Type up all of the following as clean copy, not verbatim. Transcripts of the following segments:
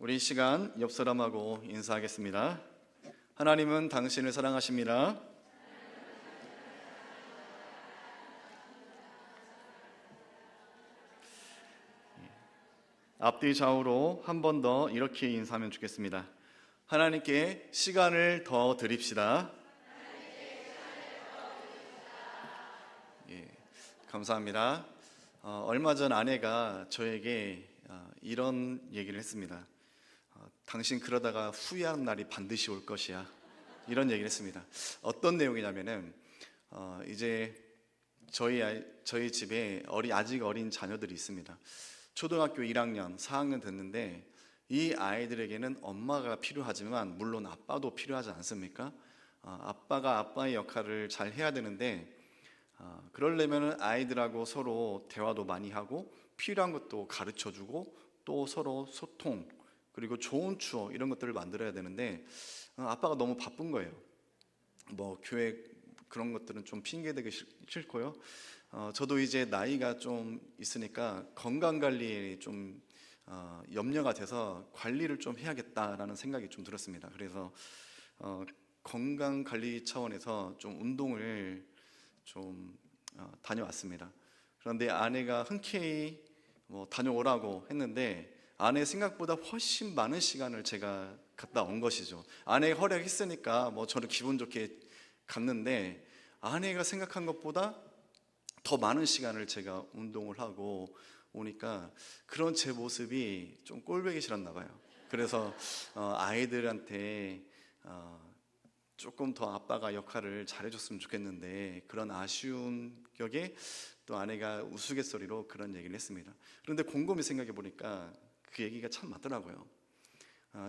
우리 이 시간 옆 사람하고 인사하겠습니다. 하나님은 당신을 사랑하십니다. 앞뒤 좌우로 한 번 더 이렇게 인사하면 좋겠습니다. 하나님께 시간을 더 드립시다. 감사합니다. 얼마 전 아내가 저에게 이런 얘기를 했습니다. 당신 그러다가 후회하는 날이 반드시 올 것이야. 이런 얘기를 했습니다. 어떤 내용이냐면은 이제 저희 집에 아직 어린 자녀들이 있습니다. 초등학교 1학년, 4학년 됐는데 이 아이들에게는 엄마가 필요하지만 물론 아빠도 필요하지 않습니까? 아빠가 아빠의 역할을 잘 해야 되는데 그러려면 아이들하고 서로 대화도 많이 하고 필요한 것도 가르쳐주고 또 서로 소통 그리고 좋은 추억 이런 것들을 만들어야 되는데 아빠가 너무 바쁜 거예요. 뭐 교회 그런 것들은 좀 핑계대기 싫고요. 저도 이제 나이가 좀 있으니까 건강관리에 좀 염려가 돼서 관리를 좀 해야겠다라는 생각이 좀 들었습니다. 그래서 건강관리 차원에서 좀 운동을 좀 다녀왔습니다. 그런데 아내가 흔쾌히 다녀오라고 했는데 아내 생각보다 훨씬 많은 시간을 제가 갔다 온 것이죠. 아내가 허락했으니까 저를 기분 좋게 갔는데 아내가 생각한 것보다 더 많은 시간을 제가 운동을 하고 오니까 그런 제 모습이 좀 꼴보기 싫었나 봐요. 그래서 아이들한테 조금 더 아빠가 역할을 잘해줬으면 좋겠는데 그런 아쉬운 격에 또 아내가 우스갯소리로 그런 얘기를 했습니다. 그런데 곰곰이 생각해 보니까 그 얘기가 참 맞더라고요.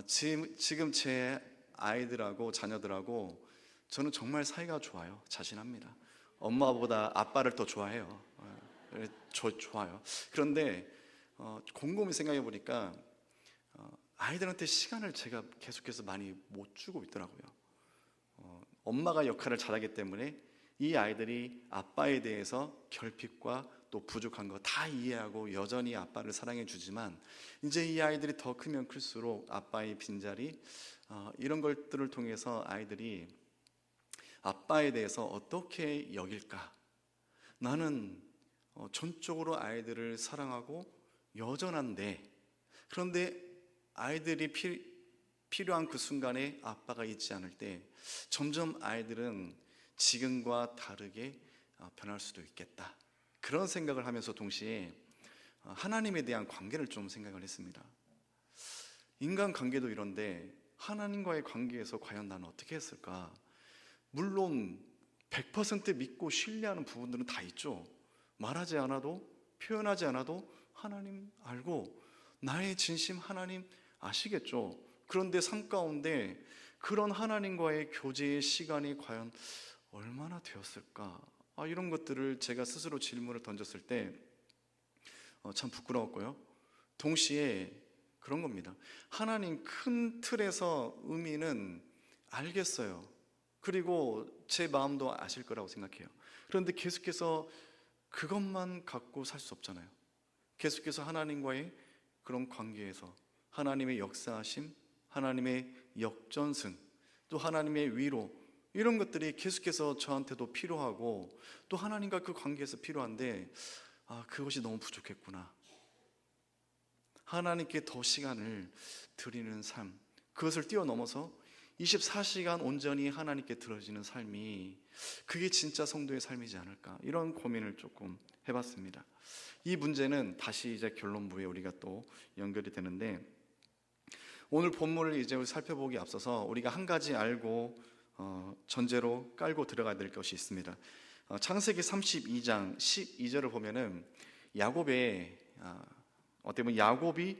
지금 제 아이들하고 자녀들하고 저는 정말 사이가 좋아요. 자신합니다. 엄마보다 아빠를 더 좋아해요. 좋아요. 그런데 곰곰이 생각해 보니까 아이들한테 시간을 제가 계속해서 많이 못 주고 있더라고요. 엄마가 역할을 잘하기 때문에 이 아이들이 아빠에 대해서 결핍과 또 부족한 거 다 이해하고 여전히 아빠를 사랑해 주지만 이제 이 아이들이 더 크면 클수록 아빠의 빈자리 이런 것들을 통해서 아이들이 아빠에 대해서 어떻게 여길까? 나는 전적으로 아이들을 사랑하고 여전한데 그런데 아이들이 필요한 그 순간에 아빠가 있지 않을 때 점점 아이들은 지금과 다르게 변할 수도 있겠다. 그런 생각을 하면서 동시에 하나님에 대한 관계를 좀 생각을 했습니다. 인간관계도 이런데 하나님과의 관계에서 과연 나는 어떻게 했을까? 물론 100% 믿고 신뢰하는 부분들은 다 있죠. 말하지 않아도 표현하지 않아도 하나님 알고 나의 진심 하나님 아시겠죠. 그런데 삶 가운데 그런 하나님과의 교제의 시간이 과연 얼마나 되었을까? 이런 것들을 제가 스스로 질문을 던졌을 때 참 부끄러웠고요. 동시에 그런 겁니다. 하나님 큰 틀에서 의미는 알겠어요. 그리고 제 마음도 아실 거라고 생각해요. 그런데 계속해서 그것만 갖고 살 수 없잖아요. 계속해서 하나님과의 그런 관계에서 하나님의 역사하심, 하나님의 역전승, 또 하나님의 위로 이런 것들이 계속해서 저한테도 필요하고 또 하나님과 그 관계에서 필요한데 그것이 너무 부족했구나. 하나님께 더 시간을 드리는 삶, 그것을 뛰어넘어서 24시간 온전히 하나님께 들어지는 삶이 그게 진짜 성도의 삶이지 않을까 이런 고민을 조금 해봤습니다. 이 문제는 다시 이제 결론부에 우리가 또 연결이 되는데 오늘 본문을 이제 살펴보기 앞서서 우리가 한 가지 알고 전제로 깔고 들어가야 될 것이 있습니다. 창세기 32장 12절을 보면은 야곱의 어떻게 보면 야곱이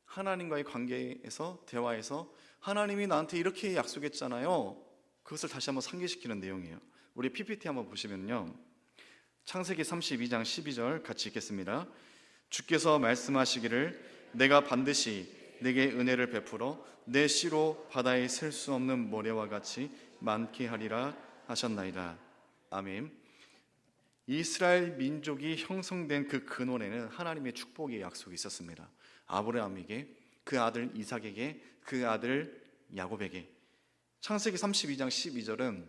하나님과의 관계에서 대화에서 하나님이 나한테 이렇게 약속했잖아요. 그것을 다시 한번 상기시키는 내용이에요. 우리 PPT 한번 보시면요. 창세기 32장 12절 같이 읽겠습니다. 주께서 말씀하시기를 내가 반드시 내게 은혜를 베풀어 내 씨로 바다에 셀 수 없는 모래와 같이 많게 하리라 하셨나이다. 아멘. 이스라엘 민족이 형성된 그 근원에는 하나님의 축복의 약속이 있었습니다. 아브라함에게 그 아들 이삭에게, 그 아들 야곱에게. 창세기 32장 12절은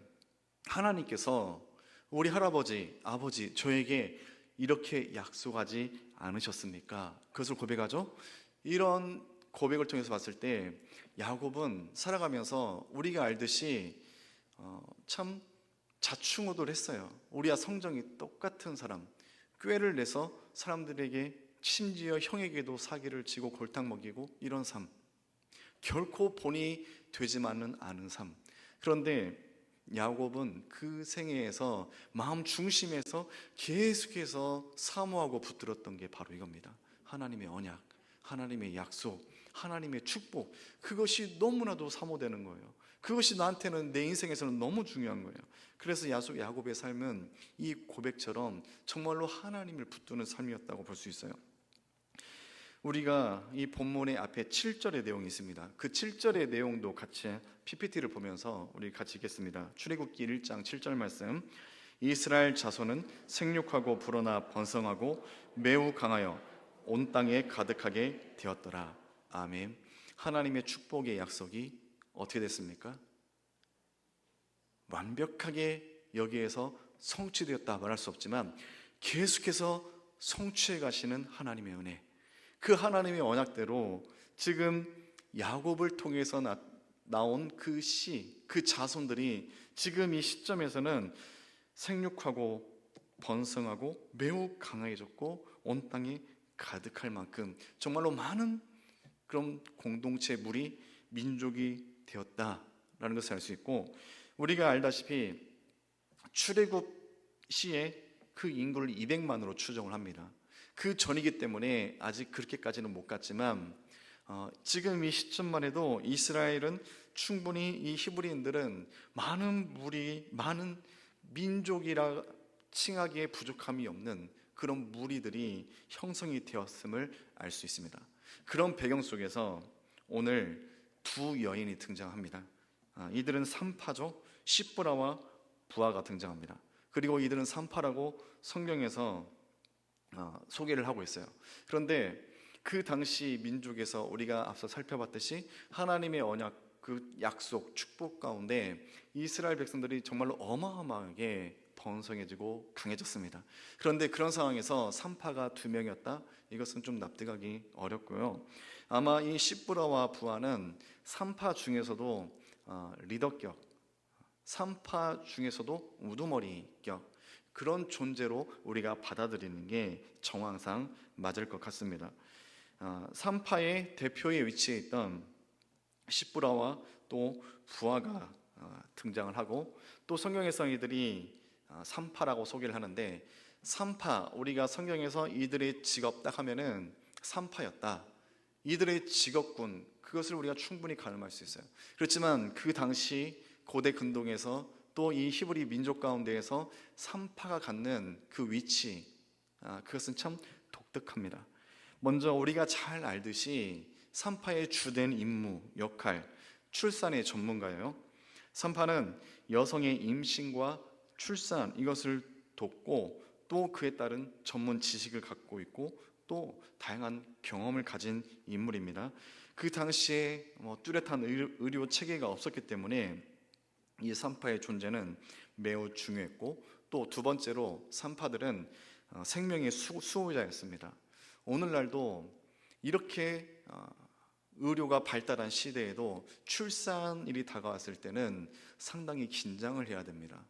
하나님께서 우리 할아버지, 아버지, 저에게 이렇게 약속하지 않으셨습니까? 그것을 고백하죠. 이런 고백을 통해서 봤을 때 야곱은 살아가면서 우리가 알듯이 참 자충우돌 했어요. 우리와 성정이 똑같은 사람, 꾀를 내서 사람들에게, 심지어 형에게도 사기를 치고 골탕 먹이고, 이런 삶, 결코 본이 되지만은 않은 삶. 그런데 야곱은 그 생애에서 마음 중심에서 계속해서 사모하고 붙들었던 게 바로 이겁니다. 하나님의 언약, 하나님의 약속, 하나님의 축복. 그것이 너무나도 사모되는 거예요. 그것이 나한테는, 내 인생에서는 너무 중요한 거예요. 그래서 야곱의 삶은 이 고백처럼 정말로 하나님을 붙드는 삶이었다고 볼 수 있어요. 우리가 이 본문의 앞에 7절의 내용이 있습니다. 그 7절의 내용도 같이 PPT를 보면서 우리 같이 읽겠습니다. 출애굽기 1장 7절 말씀. 이스라엘 자손은 생육하고 불어나 번성하고 매우 강하여 온 땅에 가득하게 되었더라. 아멘. 하나님의 축복의 약속이 어떻게 됐습니까? 완벽하게 여기에서 성취되었다 말할 수 없지만 계속해서 성취해 가시는 하나님의 은혜, 그 하나님의 언약대로 지금 야곱을 통해서 나온 그 그 자손들이 지금 이 시점에서는 생육하고 번성하고 매우 강해졌고 온 땅에 가득할 만큼 정말로 많은 그런 공동체, 무리, 민족이 되었다라는 것을 알 수 있고, 우리가 알다시피 출애굽 시에 그 인구를 200만으로 추정을 합니다. 그 전이기 때문에 아직 그렇게까지는 못 갔지만 지금 이 시점만 해도 이스라엘은 충분히, 이 히브리인들은 많은 무리, 많은 민족이라 칭하기에 부족함이 없는 그런 무리들이 형성이 되었음을 알 수 있습니다. 그런 배경 속에서 오늘 두 여인이 등장합니다. 이들은 산파죠. 시브라와 부하가 등장합니다. 그리고 이들은 산파라고 성경에서 소개를 하고 있어요. 그런데 그 당시 민족에서 우리가 앞서 살펴봤듯이 하나님의 언약, 그 약속, 축복 가운데 이스라엘 백성들이 정말로 어마어마하게 번성해지고 강해졌습니다. 그런데 그런 상황에서 산파가 2명이었다? 이것은 좀 납득하기 어렵고요. 아마 이 시브라와 부하는 산파 중에서도 리더격, 산파 중에서도 우두머리격, 그런 존재로 우리가 받아들이는 게 정황상 맞을 것 같습니다. 산파의 대표의 위치에 있던 시브라와 또 부하가 등장을 하고, 또 성경에서 이들이 산파라고 소개를 하는데, 산파, 우리가 성경에서 이들의 직업 딱 하면은 산파였다, 이들의 직업군, 그것을 우리가 충분히 가늠할 수 있어요. 그렇지만 그 당시 고대 근동에서 또 이 히브리 민족 가운데에서 산파가 갖는 그 위치, 그것은 참 독특합니다. 먼저 우리가 잘 알듯이 산파의 주된 임무, 역할, 출산의 전문가예요. 산파는 여성의 임신과 출산, 이것을 돕고 또 그에 따른 전문 지식을 갖고 있고 또 다양한 경험을 가진 인물입니다. 그 당시에 뚜렷한 의료 체계가 없었기 때문에 이 산파의 존재는 매우 중요했고, 또 두 번째로 산파들은 생명의 수호자였습니다. 오늘날도 이렇게 의료가 발달한 시대에도 출산일이 다가왔을 때는 상당히 긴장을 해야 됩니다.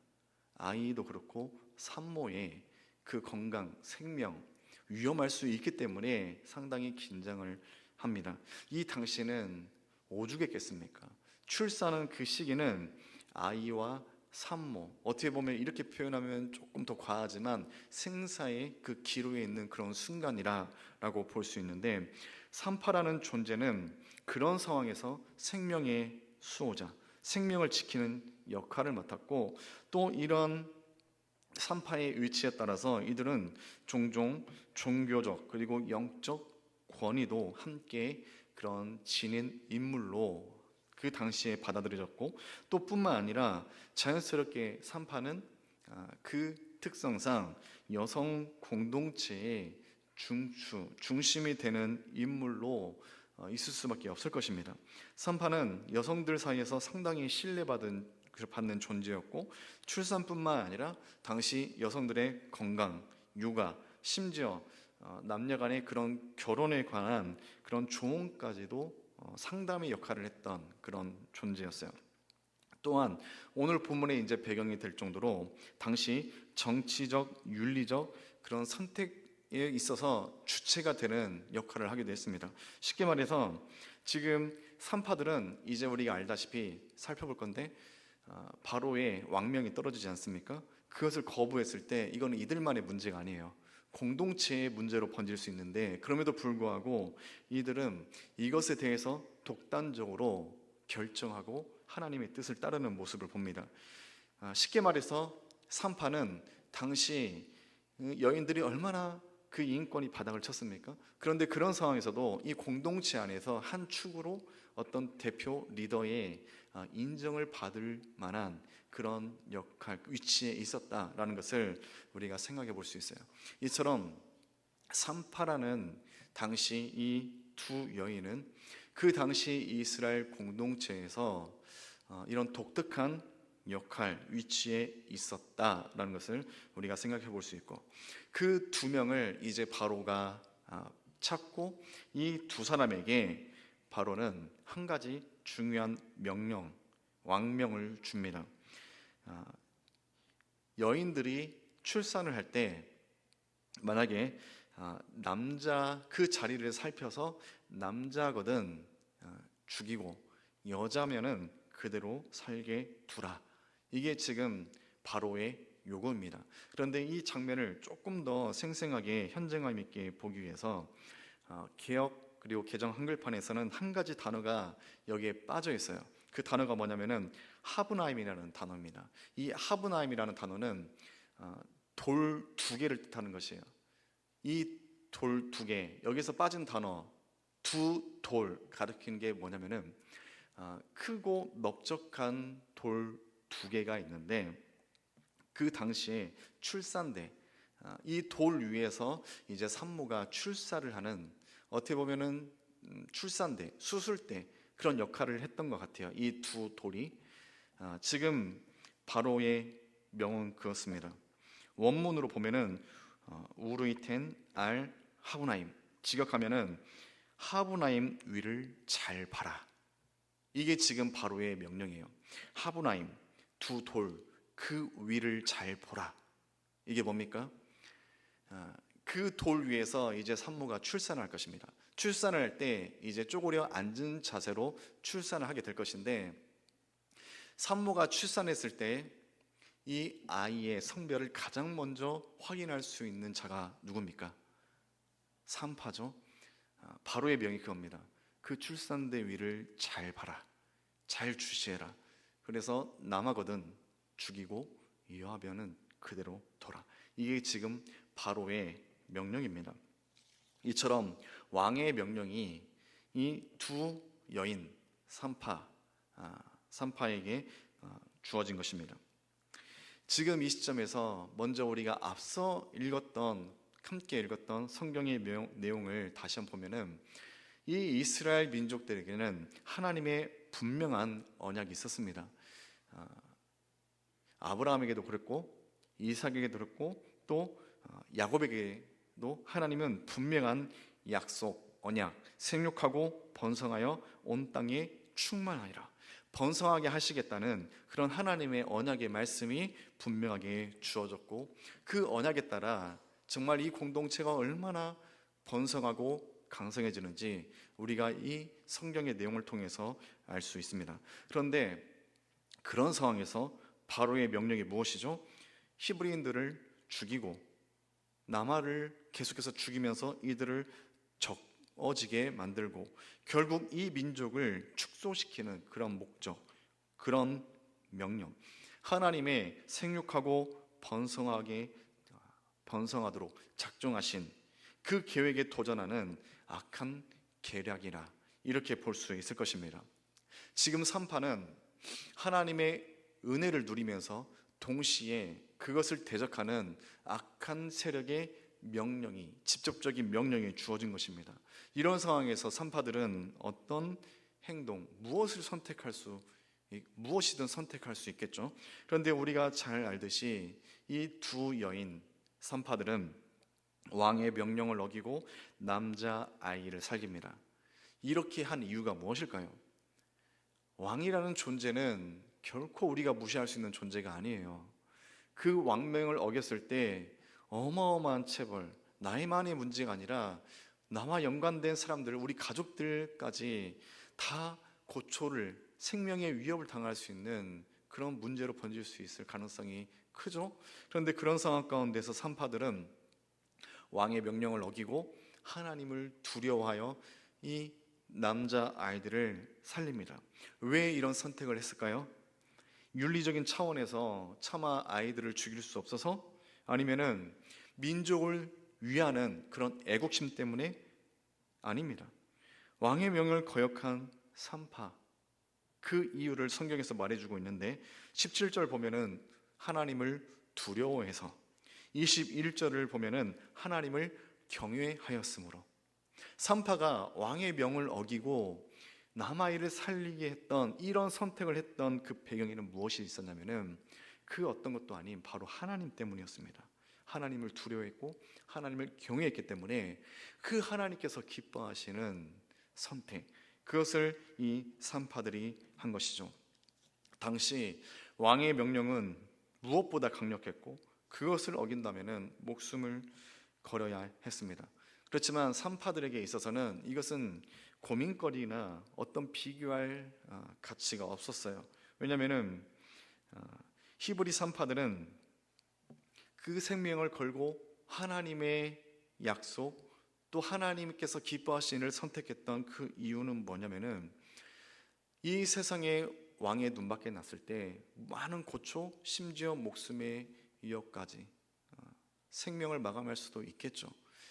아이도 그렇고 산모의 그 건강, 생명, 위험할 수 있기 때문에 상당히 긴장을 합니다. 이 당시는 오죽했겠습니까? 출산은 그 시기는 아이와 산모, 어떻게 보면 이렇게 표현하면 조금 더 과하지만 생사의 그 기로에 있는 그런 순간이라고 볼 수 있는데, 산파라는 존재는 그런 상황에서 생명의 수호자, 생명을 지키는 역할을 맡았고, 또 이런 산파의 위치에 따라서 이들은 종종 종교적 그리고 영적 권위도 함께 그런 지닌 인물로 그 당시에 받아들여졌고, 또 뿐만 아니라 자연스럽게 산파는 그 특성상 여성 공동체의 중심이 되는 인물로 있을 수밖에 없을 것입니다. 산파는 여성들 사이에서 상당히 신뢰받는 존재였고, 출산뿐만 아니라 당시 여성들의 건강, 육아, 심지어 남녀 간의 그런 결혼에 관한 그런 조언까지도 상담의 역할을 했던 그런 존재였어요. 또한 오늘 본문의 이제 배경이 될 정도로 당시 정치적, 윤리적 그런 선택에 있어서 주체가 되는 역할을 하기도 했습니다. 쉽게 말해서 지금 산파들은 이제 우리가 알다시피 살펴볼 건데, 바로의 왕명이 떨어지지 않습니까? 그것을 거부했을 때 이거는 이들만의 문제가 아니에요. 공동체의 문제로 번질 수 있는데, 그럼에도 불구하고 이들은 이것에 대해서 독단적으로 결정하고 하나님의 뜻을 따르는 모습을 봅니다. 쉽게 말해서 산파는 당시 여인들이 얼마나 그 인권이 바닥을 쳤습니까? 그런데 그런 상황에서도 이 공동체 안에서 한 축으로 어떤 대표 리더의 인정을 받을 만한 그런 역할, 위치에 있었다라는 것을 우리가 생각해 볼 수 있어요. 이처럼 산파라는 당시 이 두 여인은 그 당시 이스라엘 공동체에서 이런 독특한 역할, 위치에 있었다라는 것을 우리가 생각해 볼 수 있고, 그 두 명을 이제 바로가 찾고 이 두 사람에게 바로는 한 가지 중요한 명령, 왕명을 줍니다. 여인들이 출산을 할 때 만약에 남자 그 자리를 살펴서 남자거든 죽이고 여자면은 그대로 살게 두라. 이게 지금 바로의 요구입니다. 그런데 이 장면을 조금 더 생생하게 현장감 있게 보기 위해서 개역 그리고 개정 한글판에서는 한 가지 단어가 여기에 빠져 있어요. 그 단어가 뭐냐면은 하브나임이라는 단어입니다. 이 하브나임이라는 단어는 돌 두 개를 뜻하는 것이에요. 이 돌 두 개, 여기서 빠진 단어 두 돌 가리키는 게 뭐냐면은 크고 넓적한 돌 두 개가 있는데, 그 당시에 출산대, 이 돌 위에서 이제 산모가 출사를 하는, 어떻게 보면은 출산대, 수술대 그런 역할을 했던 것 같아요. 이 두 돌이 지금 바로의 명은 그렇습니다. 원문으로 보면은 우르이텐 알 하브나임, 직역하면은 하브나임 위를 잘 봐라. 이게 지금 바로의 명령이에요. 하브나임, 두 돌, 그 위를 잘 보라. 이게 뭡니까? 그 돌 위에서 이제 산모가 출산을 할 것입니다. 출산을 할 때 이제 쪼그려 앉은 자세로 출산을 하게 될 것인데, 산모가 출산했을 때 이 아이의 성별을 가장 먼저 확인할 수 있는 자가 누굽니까? 산파죠. 바로의 명이 그겁니다. 그 출산대 위를 잘 봐라, 잘 주시해라. 그래서 남아거든 죽이고 여하면은 그대로 둬라. 이게 지금 바로의 명령입니다. 이처럼 왕의 명령이 이 두 여인 산파에게 주어진 것입니다. 지금 이 시점에서 먼저 우리가 앞서 함께 읽었던 성경의 내용을 다시 한번 보면은, 이 이스라엘 민족들에게는 하나님의 분명한 언약이 있었습니다. 아브라함에게도 그랬고 이삭에게도 그랬고 또 야곱에게도 하나님은 분명한 약속, 언약, 생육하고 번성하여 온 땅에 충만하리라, 번성하게 하시겠다는 그런 하나님의 언약의 말씀이 분명하게 주어졌고, 그 언약에 따라 정말 이 공동체가 얼마나 번성하고 강성해지는지 우리가 이 성경의 내용을 통해서 알 수 있습니다. 그런데 그런 상황에서 바로의 명령이 무엇이죠? 히브리인들을 죽이고 남아를 계속해서 죽이면서 이들을 적어지게 만들고 결국 이 민족을 축소시키는 그런 목적, 그런 명령, 하나님의 생육하고 번성하도록 작정하신 그 계획에 도전하는 악한 계략이라 이렇게 볼 수 있을 것입니다. 지금 산파는 하나님의 은혜를 누리면서 동시에 그것을 대적하는 악한 세력의 명령이, 직접적인 명령이 주어진 것입니다. 이런 상황에서 산파들은 어떤 행동, 무엇이든 선택할 수 있겠죠. 그런데 우리가 잘 알듯이 이 두 여인 산파들은 왕의 명령을 어기고 남자 아이를 살깁니다. 이렇게 한 이유가 무엇일까요? 왕이라는 존재는 결코 우리가 무시할 수 있는 존재가 아니에요. 그 왕명을 어겼을 때 어마어마한 체벌, 나이만의 문제가 아니라 나와 연관된 사람들, 우리 가족들까지 다 고초를, 생명의 위협을 당할 수 있는 그런 문제로 번질 수 있을 가능성이 크죠. 그런데 그런 상황 가운데서 산파들은 왕의 명령을 어기고 하나님을 두려워하여 이 남자 아이들을 살립니다. 왜 이런 선택을 했을까요? 윤리적인 차원에서 차마 아이들을 죽일 수 없어서, 아니면은 민족을 위하는 그런 애국심 때문에? 아닙니다. 왕의 명을 거역한 산파, 그 이유를 성경에서 말해주고 있는데 17절 보면은 하나님을 두려워해서, 21절을 보면은 하나님을 경외하였으므로. 산파가 왕의 명을 어기고 남아이를 살리게 했던, 이런 선택을 했던 그 배경에는 무엇이 있었냐면은 그 어떤 것도 아닌 바로 하나님 때문이었습니다. 하나님을 두려워했고 하나님을 경외했기 때문에 그 하나님께서 기뻐하시는 선택, 그것을 이 산파들이 한 것이죠. 당시 왕의 명령은 무엇보다 강력했고 그것을 어긴다면은 목숨을 걸어야 했습니다. 그렇지만 산파들에게 있어서는 이것은 고민거리나 어떤 비교할 가치가 없었어요. 왜냐하면은 히브리 산파들은 그 생명을 걸고 하나님의 약속, 또 하나님께서 기뻐하시는 일을 선택했던 그 이유는 뭐냐면은 이 세상에 왕의 눈밖에 났을 때 많은 고초, 심지어 목숨의 위협까지, 생명을 마감할 수도 있겠죠.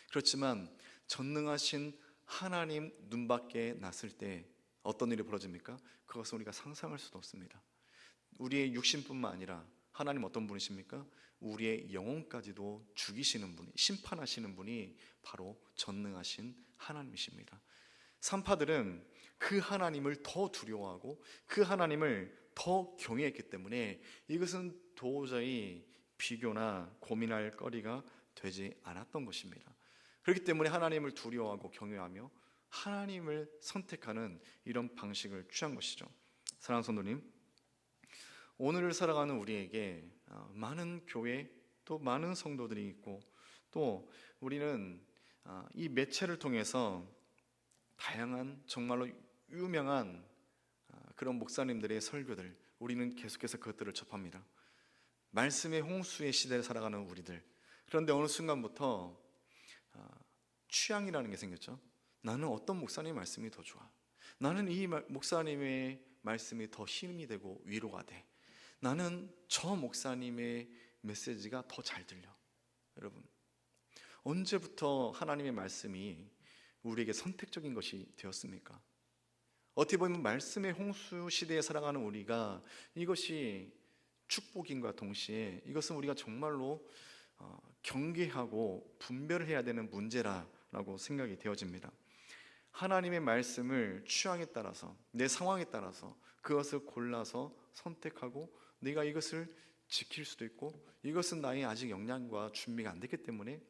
그렇지만 전능하신 하나님 눈밖에 났을 때 어떤 일이 벌어집니까? 그것은 우리가 상상할 수도 없습니다. 우리의 육신뿐만 아니라 하나님 어떤 분이십니까? 우리의 영혼까지도 죽이시는 분이, 심판하시는 분이 바로 전능하신 하나님이십니다. 산파들은 그 하나님을 더 두려워하고 그 하나님을 더 경외했기 때문에 이것은 도저히 비교나 고민할 거리가 되지 않았던 것입니다. 그렇기 때문에 하나님을 두려워하고 경외하며 하나님을 선택하는 이런 방식을 취한 것이죠. 사랑하는 성도님, 오늘을 살아가는 우리에게 많은 교회, 또 많은 성도들이 있고, 또 우리는 이 매체를 통해서 다양한 정말로 유명한 그런 목사님들의 설교들, 우리는 계속해서 그것들을 접합니다. 말씀의 홍수의 시대를 살아가는 우리들. 그런데 어느 순간부터 취향이라는 게 생겼죠. 나는 어떤 목사님의 말씀이 더 좋아. 나는 이 목사님의 말씀이 더 힘이 되고 위로가 돼. 나는 저 목사님의 메시지가 더 잘 들려. 여러분, 언제부터 하나님의 말씀이 우리에게 선택적인 것이 되었습니까? 어떻게 보면 말씀의 홍수 시대에 살아가는 우리가 이것이 축복인과 동시에 이것은 우리가 정말로 경계하고 분별을 해야 되는 문제라고 생각이 되어집니다. 하나님의 말씀을 취향에 따라서, 내 상황에 따라서 그것을 골라서 선택하고 내가 이것을 지킬 수도 있고, 이것은 나의 아직 역량과 준비가 안 됐기 때문에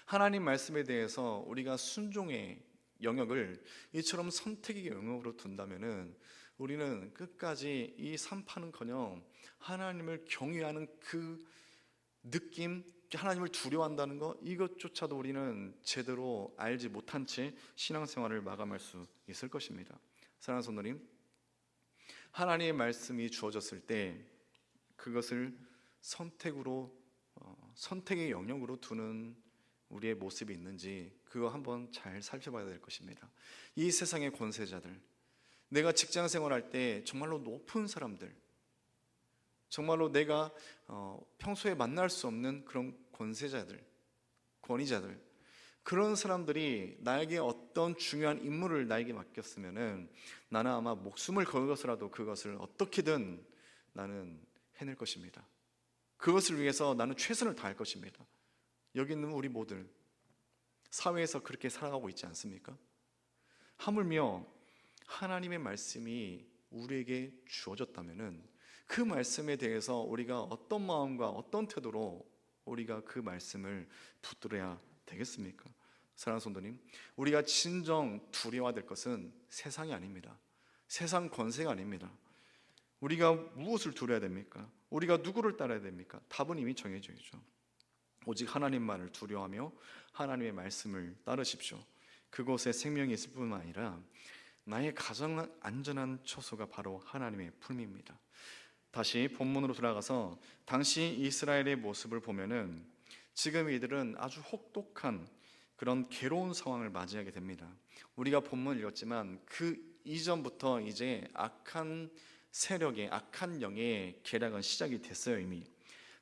하나님 말씀에 대해서 우리가 순종의 영역을 이처럼 선택의 영역으로 둔다면은 우리는 끝까지 이 산파는커녕 하나님을 경외하는 그 느낌, 하나님을 두려워한다는 것, 이것조차도 우리는 제대로 알지 못한 채 신앙생활을 마감할 수 있을 것입니다. 사랑하는 성도님, 하나님의 말씀이 주어졌을 때 그것을 선택의 영역으로 두는 우리의 모습이 있는지 그거 한번 잘 살펴봐야 될 것입니다. 이 세상의 권세자들, 내가 직장 생활할 때 정말로 높은 사람들, 정말로 내가 평소에 만날 수 없는 그런 권세자들, 권위자들, 그런 사람들이 나에게 어떤 중요한 임무를 나에게 맡겼으면은 나는 아마 목숨을 걸어서라도 그것을 어떻게든 나는 해낼 것입니다. 그것을 위해서 나는 최선을 다할 것입니다. 여기 있는 우리 모두 사회에서 그렇게 살아가고 있지 않습니까? 하물며 하나님의 말씀이 우리에게 주어졌다면은 그 말씀에 대해서 우리가 어떤 마음과 어떤 태도로 우리가 그 말씀을 붙들어야 되겠습니까? 사랑하는 성도님, 우리가 진정 두려워야 될 것은 세상이 아닙니다. 세상 권세가 아닙니다. 우리가 무엇을 두려워야 됩니까? 우리가 누구를 따라야 됩니까? 답은 이미 정해져 있죠. 오직 하나님만을 두려워하며 하나님의 말씀을 따르십시오. 그곳에 생명이 있을 뿐만 아니라 나의 가장 안전한 처소가 바로 하나님의 품입니다. 다시 본문으로 돌아가서 당시 이스라엘의 모습을 보면은 지금 이들은 아주 혹독한 그런 괴로운 상황을 맞이하게 됩니다. 우리가 본문을 읽었지만 그 이전부터 이제 악한 세력의, 악한 영의 계략은 시작이 됐어요. 이미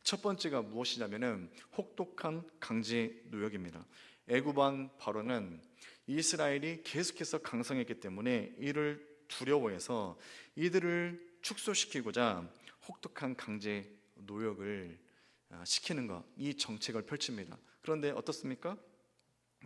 첫 번째가 무엇이냐면은 혹독한 강제 노역입니다. 애굽 왕 바로는 이스라엘이 계속해서 강성했기 때문에 이를 두려워해서 이들을 축소시키고자 혹독한 강제 노역을 시키는 것, 이 정책을 펼칩니다. 그런데 어떻습니까?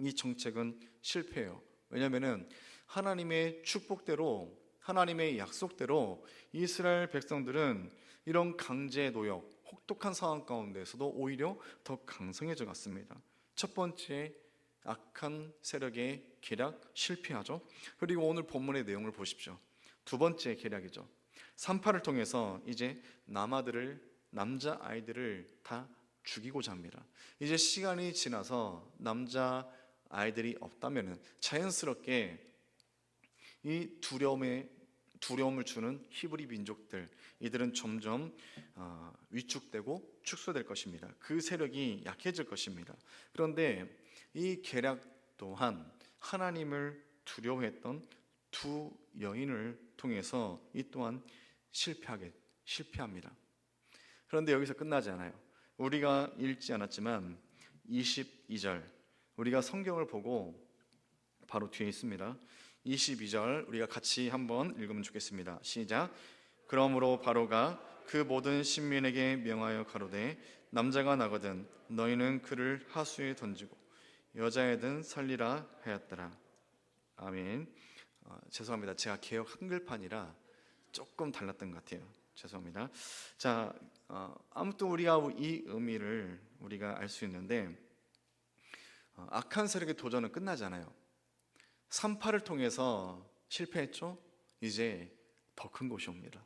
이 정책은 실패해요. 왜냐하면 하나님의 축복대로, 하나님의 약속대로 이스라엘 백성들은 이런 강제 노역, 혹독한 상황 가운데서도 오히려 더 강성해져 갔습니다. 첫 번째, 악한 세력의 계략 실패하죠. 그리고 오늘 본문의 내용을 보십시오. 두 번째 계략이죠. 산파를 통해서 이제 남자 아이들을 다 죽이고자 합니다. 이제 시간이 지나서 남자 아이들이 없다면 자연스럽게 이 두려움을 주는 히브리 민족들, 이들은 점점 위축되고 축소될 것입니다. 그 세력이 약해질 것입니다. 그런데 이 계략 또한 하나님을 두려워했던 두 여인을 통해서 이 또한 실패합니다. 그런데 여기서 끝나지 않아요. 우리가 읽지 않았지만 22절, 우리가 성경을 보고 바로 뒤에 있습니다. 22절 우리가 같이 한번 읽으면 좋겠습니다. 시작. 그러므로 바로가 그 모든 신민에게 명하여 가로되 남자가 나거든 너희는 그를 하수에 던지고 여자애든 살리라 하였더라. 아멘. 죄송합니다. 제가 개역 한글판이라 조금 달랐던 것 같아요. 죄송합니다. 자, 아무튼 우리가 이 의미를 우리가 알 수 있는데 악한 세력의 도전은 끝나잖아요. 산파를 통해서 실패했죠. 이제 더 큰 것이 옵니다.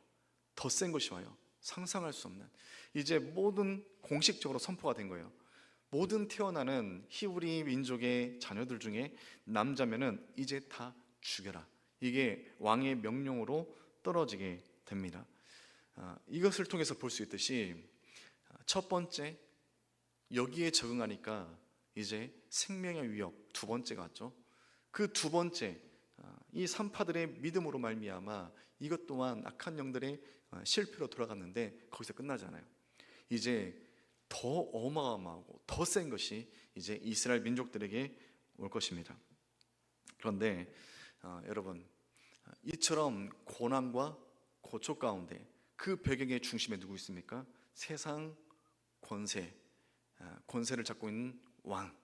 더 센 것이 와요. 상상할 수 없는. 이제 모든 공식적으로 선포가 된 거예요. 모든 태어나는 히브리 민족의 자녀들 중에 남자면은 이제 다 죽여라. 이게 왕의 명령으로 떨어지게 됩니다. 이것을 통해서 볼 수 있듯이 첫 번째, 여기에 적응하니까 이제 생명의 위협, 두 번째가 왔죠. 그 두 번째, 이 산파들의 믿음으로 말미암아 이것 또한 악한 영들의 실패로 돌아갔는데 거기서 끝나지 않아요. 이제 더 어마어마하고 더 센 것이 이제 이스라엘 민족들에게 올 것입니다. 그런데 여러분, 이처럼 고난과 고초 가운데 그 배경의 중심에 누구 있습니까? 세상 권세를 잡고 있는 왕.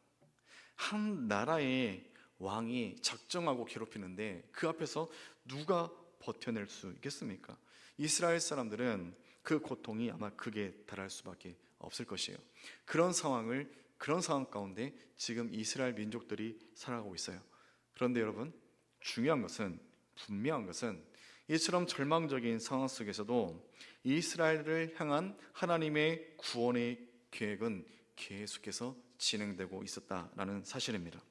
한 나라의 왕이 작정하고 괴롭히는데 그 앞에서 누가 버텨낼 수 있겠습니까? 이스라엘 사람들은 그 고통이 아마 극에 달할 수밖에 없을 것이에요. 그런 상황 가운데 지금 이스라엘 민족들이 살아가고 있어요. 그런데 여러분, 분명한 것은 이처럼 절망적인 상황 속에서도 이스라엘을 향한 하나님의 구원의 계획은 계속해서 진행되고 있었다라는 사실입니다.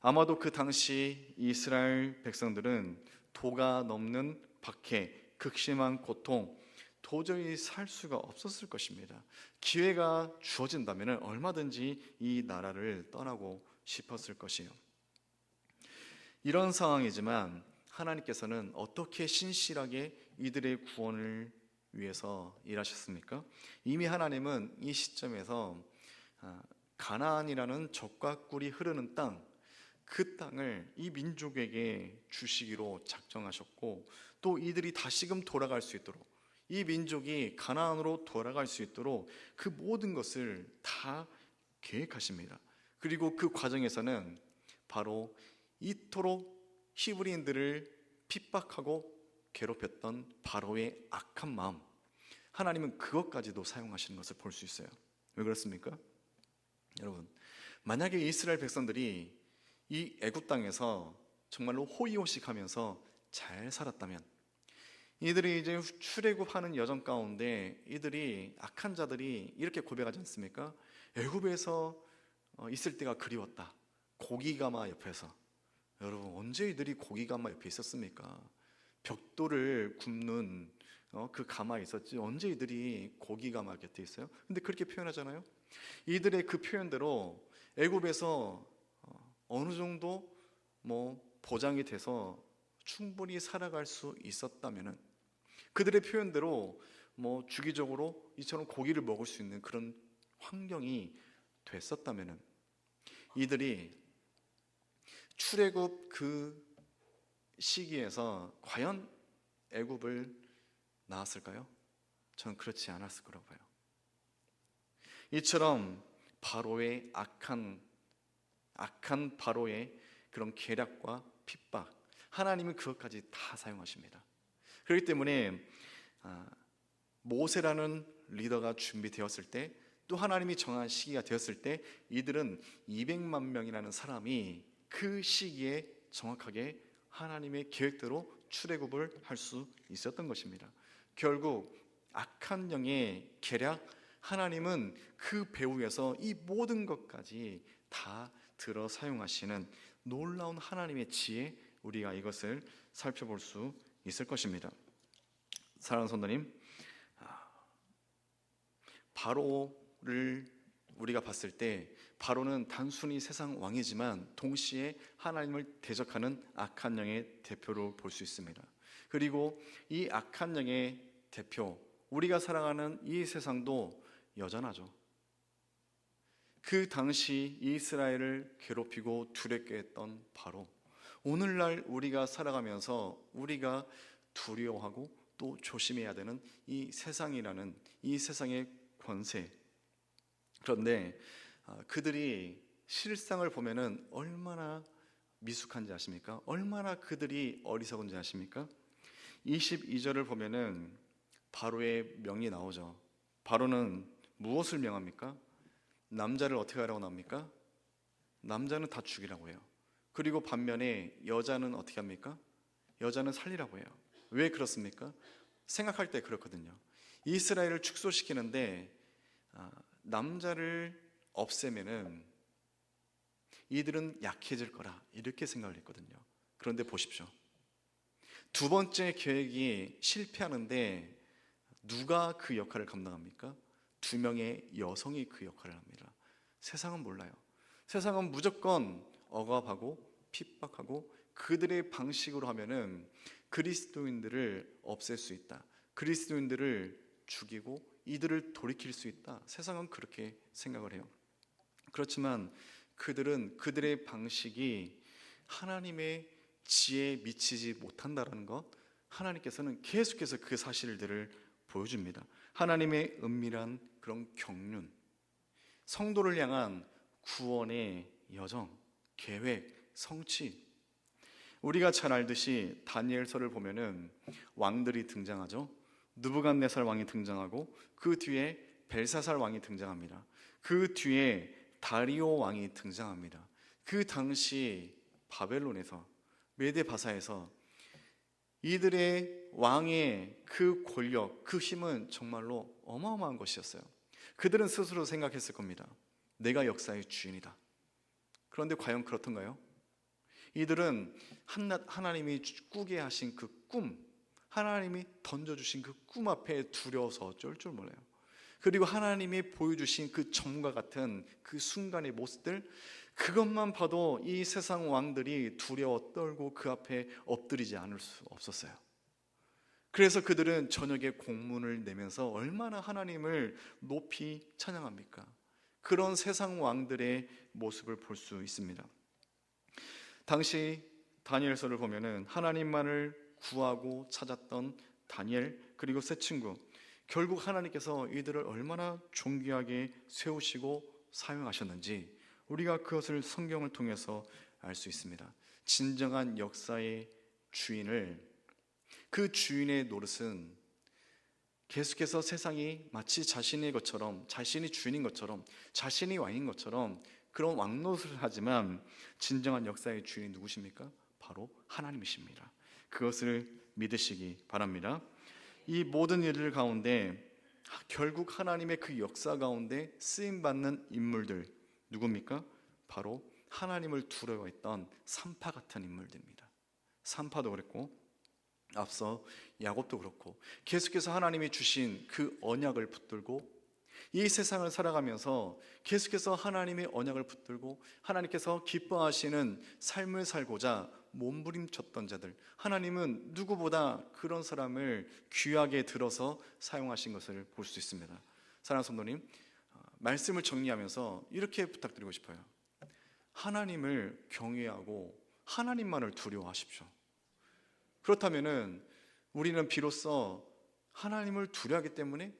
아마도 그 당시 이스라엘 백성들은 도가 넘는 박해, 극심한 고통, 도저히 살 수가 없었을 것입니다. 기회가 주어진다면 얼마든지 이 나라를 떠나고 싶었을 것이에요. 이런 상황이지만 하나님께서는 어떻게 신실하게 이들의 구원을 위해서 일하셨습니까? 이미 하나님은 이 시점에서 가나안이라는 젖과 꿀이 흐르는 땅, 그 땅을 이 민족에게 주시기로 작정하셨고, 또 이들이 다시금 돌아갈 수 있도록, 이 민족이 가나안으로 돌아갈 수 있도록 그 모든 것을 다 계획하십니다. 그리고 그 과정에서는 바로 이토록 히브리인들을 핍박하고 괴롭혔던 바로의 악한 마음, 하나님은 그것까지도 사용하시는 것을 볼 수 있어요. 왜 그렇습니까? 여러분, 만약에 이스라엘 백성들이 이 애굽 땅에서 정말로 호의호식하면서 잘 살았다면, 이들이 이제 출애굽하는 여정 가운데 이들이 악한 자들이 이렇게 고백하지 않습니까? 애굽에서 있을 때가 그리웠다. 고기가마 옆에서. 여러분, 언제 이들이 고기가마 옆에 있었습니까? 벽돌을 굽는 그 가마에 있었지, 언제 이들이 고기가마 곁에 있어요? 근데 그렇게 표현하잖아요. 이들의 그 표현대로 애굽에서 어느 정도 보장이 돼서 충분히 살아갈 수 있었다면은, 그들의 표현대로 주기적으로 이처럼 고기를 먹을 수 있는 그런 환경이 됐었다면은, 이들이 출애굽 그 시기에서 과연 애굽을 나왔을까요? 저는 그렇지 않았을 거라고 봐요. 이처럼 바로의 악한 바로의 그런 계략과 핍박, 하나님은 그것까지 다 사용하십니다. 그렇기 때문에 모세라는 리더가 준비되었을 때, 또 하나님이 정한 시기가 되었을 때, 이들은 200만 명이라는 사람이 그 시기에 정확하게 하나님의 계획대로 출애굽을 할 수 있었던 것입니다. 결국 악한 영의 계략, 하나님은 그 배후에서 이 모든 것까지 다 들어 사용하시는 놀라운 하나님의 지혜, 우리가 이것을 살펴볼 수 있을 것입니다. 사랑하는 성도님, 바로를 우리가 봤을 때, 바로는 단순히 세상 왕이지만 동시에 하나님을 대적하는 악한 영의 대표로 볼 수 있습니다. 그리고 이 악한 영의 대표, 우리가 살아가는 이 세상도 여전하죠. 그 당시 이스라엘을 괴롭히고 두렵게 했던 바로, 오늘날 우리가 살아가면서 우리가 두려워하고 또 조심해야 되는 이 세상이라는 이 세상의 권세. 그런데 그들이 실상을 보면은 얼마나 미숙한지 아십니까? 얼마나 그들이 어리석은지 아십니까? 22절을 보면은 바로의 명이 나오죠. 바로는 무엇을 명합니까? 남자를 어떻게 하라고 나옵니까? 남자는 다 죽이라고 해요. 그리고 반면에 여자는 어떻게 합니까? 여자는 살리라고 해요. 왜 그렇습니까? 생각할 때 그렇거든요. 이스라엘을 축소시키는데 남자를 없애면은 이들은 약해질 거라, 이렇게 생각을 했거든요. 그런데 보십시오. 두 번째 계획이 실패하는데 누가 그 역할을 감당합니까? 2명의 여성이 그 역할을 합니다. 세상은 몰라요. 세상은 무조건 억압하고 핍박하고, 그들의 방식으로 하면은 그리스도인들을 없앨 수 있다, 그리스도인들을 죽이고 이들을 돌이킬 수 있다, 세상은 그렇게 생각을 해요. 그렇지만 그들은 그들의 방식이 하나님의 지혜에 미치지 못한다는 것, 하나님께서는 계속해서 그 사실들을 보여줍니다. 하나님의 은밀한 그런 경륜, 성도를 향한 구원의 여정, 계획, 성취. 우리가 잘 알듯이 다니엘서를 보면은 왕들이 등장하죠. 느부갓네살 왕이 등장하고, 그 뒤에 벨사살 왕이 등장합니다. 그 뒤에 다리오 왕이 등장합니다. 그 당시 바벨론에서, 메데바사에서 이들의 왕의 그 권력, 그 힘은 정말로 어마어마한 것이었어요. 그들은 스스로 생각했을 겁니다. 내가 역사의 주인이다. 그런데 과연 그렇던가요? 이들은 하나님이 꾸게 하신 그 꿈, 하나님이 던져주신 그 꿈 앞에 두려워서 어쩔 줄 몰라요. 그리고 하나님이 보여주신 그 점과 같은 그 순간의 모습들, 그것만 봐도 이 세상 왕들이 두려워 떨고 그 앞에 엎드리지 않을 수 없었어요. 그래서 그들은 저녁에 공문을 내면서 얼마나 하나님을 높이 찬양합니까? 그런 세상 왕들의 모습을 볼 수 있습니다. 당시 다니엘서를 보면은 하나님만을 구하고 찾았던 다니엘, 그리고 세 친구, 결국 하나님께서 이들을 얼마나 존귀하게 세우시고 사용하셨는지 우리가 그것을 성경을 통해서 알 수 있습니다. 진정한 역사의 주인을, 그 주인의 노릇은 계속해서 세상이 마치 자신의 것처럼, 자신이 주인인 것처럼, 자신이 왕인 것처럼 그런 왕노릇을 하지만 진정한 역사의 주인이 누구십니까? 바로 하나님이십니다. 그것을 믿으시기 바랍니다. 이 모든 일들 가운데 결국 하나님의 그 역사 가운데 쓰임받는 인물들 누굽니까? 바로 하나님을 두려워했던 산파 같은 인물들입니다. 산파도 그랬고 앞서 야곱도 그렇고 계속해서 하나님이 주신 그 언약을 붙들고 이 세상을 살아가면서 계속해서 하나님의 언약을 붙들고 하나님께서 기뻐하시는 삶을 살고자 몸부림쳤던 자들, 하나님은 누구보다 그런 사람을 귀하게 들어서 사용하신 것을 볼 수 있습니다. 사랑하는 성도님, 말씀을 정리하면서 이렇게 부탁드리고 싶어요. 하나님을 경외하고 하나님만을 두려워하십시오. 그렇다면은 우리는 비로소 하나님을 두려워하기 때문에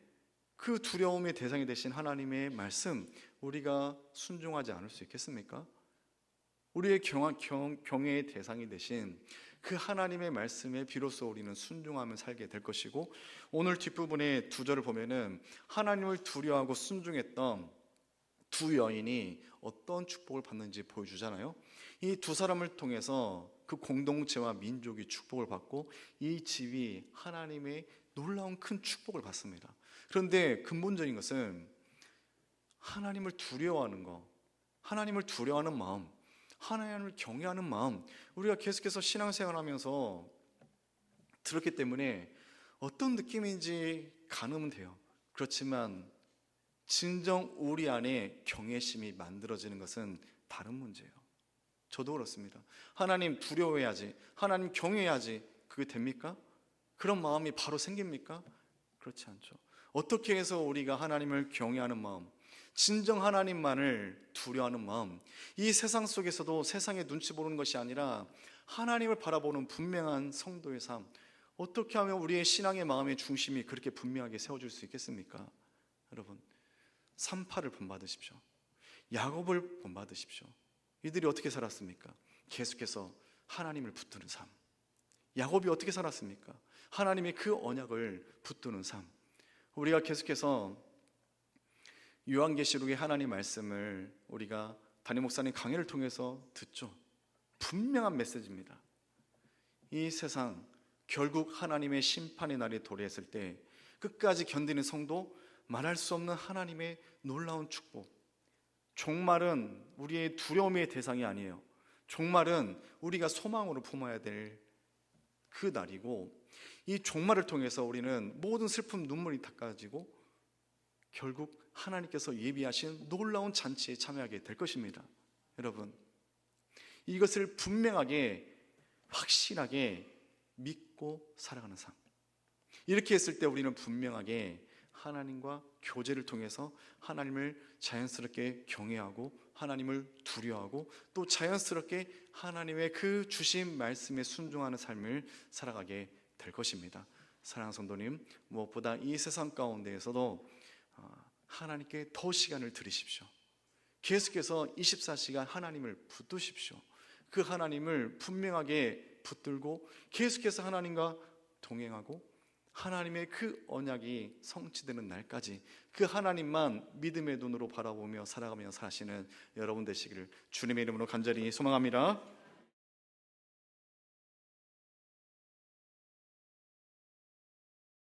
그 두려움의 대상이 되신 하나님의 말씀, 우리가 순종하지 않을 수 있겠습니까? 우리의 경외의 대상이 되신 그 하나님의 말씀에 비로소 우리는 순종하며 살게 될 것이고, 오늘 뒷부분의 2절을 보면은 하나님을 두려워하고 순종했던 두 여인이 어떤 축복을 받는지 보여주잖아요. 이 두 사람을 통해서 그 공동체와 민족이 축복을 받고 이 집이 하나님의 놀라운 큰 축복을 받습니다. 그런데 근본적인 것은 하나님을 두려워하는 것, 하나님을 두려워하는 마음, 하나님을 경외하는 마음, 우리가 계속해서 신앙생활하면서 들었기 때문에 어떤 느낌인지 가늠은 돼요. 그렇지만 진정 우리 안에 경외심이 만들어지는 것은 다른 문제예요. 저도 그렇습니다. 하나님 두려워해야지, 하나님 경외해야지, 그게 됩니까? 그런 마음이 바로 생깁니까? 그렇지 않죠. 어떻게 해서 우리가 하나님을 경외하는 마음, 진정 하나님만을 두려워하는 마음, 이 세상 속에서도 세상의 눈치 보는 것이 아니라 하나님을 바라보는 분명한 성도의 삶, 어떻게 하면 우리의 신앙의 마음의 중심이 그렇게 분명하게 세워질 수 있겠습니까? 여러분, 산파를 본받으십시오. 야곱을 본받으십시오. 이들이 어떻게 살았습니까? 계속해서 하나님을 붙드는 삶. 야곱이 어떻게 살았습니까? 하나님의 그 언약을 붙드는 삶. 우리가 계속해서 요한계시록의 하나님 말씀을 우리가 담임 목사님 강의를 통해서 듣죠. 분명한 메시지입니다. 이 세상 결국 하나님의 심판의 날이 도래했을 때 끝까지 견디는 성도, 말할 수 없는 하나님의 놀라운 축복. 종말은 우리의 두려움의 대상이 아니에요. 종말은 우리가 소망으로 품어야 될 그 날이고, 이 종말을 통해서 우리는 모든 슬픔, 눈물이 닦아지고 결국 하나님께서 예비하신 놀라운 잔치에 참여하게 될 것입니다. 여러분, 이것을 분명하게 확실하게 믿고 살아가는 삶, 이렇게 했을 때 우리는 분명하게 하나님과 교제를 통해서 하나님을 자연스럽게 경외하고 하나님을 두려워하고 또 자연스럽게 하나님의 그 주신 말씀에 순종하는 삶을 살아가게 될 것입니다. 사랑하는 성도님, 무엇보다 이 세상 가운데에서도 하나님께 더 시간을 들이십시오. 계속해서 24시간 하나님을 붙드십시오. 그 하나님을 분명하게 붙들고 계속해서 하나님과 동행하고 하나님의 그 언약이 성취되는 날까지 그 하나님만 믿음의 눈으로 바라보며 살아가며 사시는 여러분 되시기를 주님의 이름으로 간절히 소망합니다.